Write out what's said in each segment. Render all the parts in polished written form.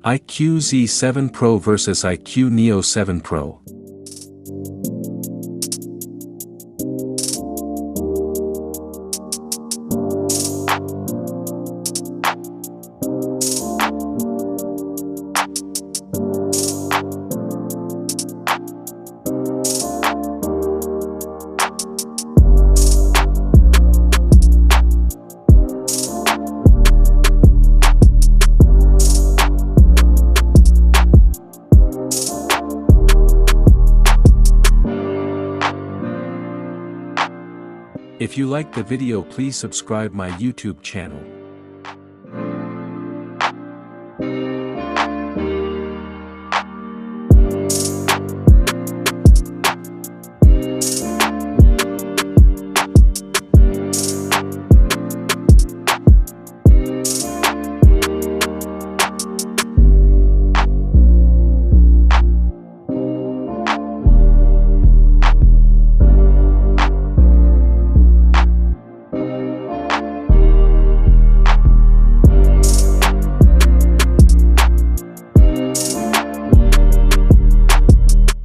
Iqoo Z7 Pro vs Iqoo Neo 7 Pro. If you like the video, please subscribe my YouTube channel.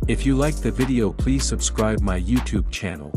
If you like the video, please subscribe my YouTube channel.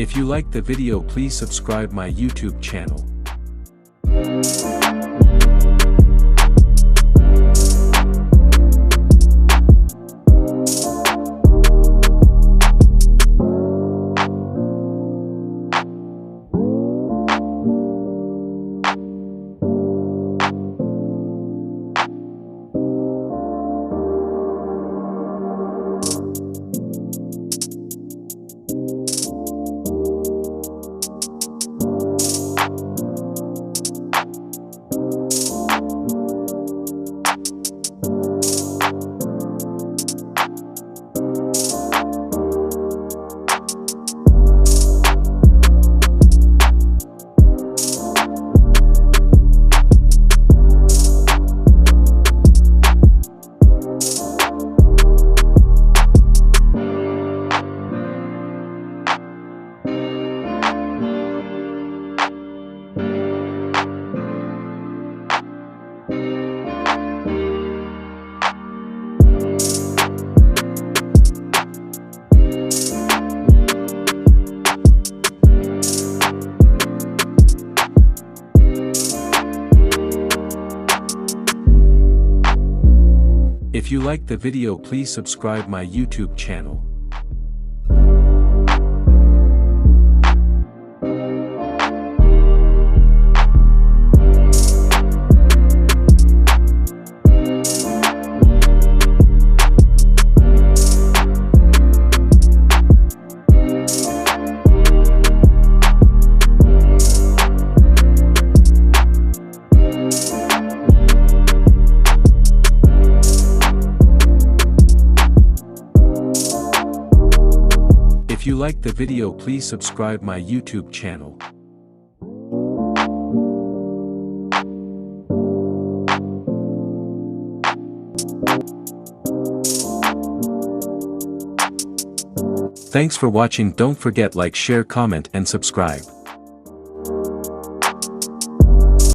If you like the video, please subscribe my YouTube channel. If you like the video, please subscribe my YouTube channel. If you like the video, please subscribe my YouTube channel. Thanks for watching. Don't forget like, share, comment and subscribe.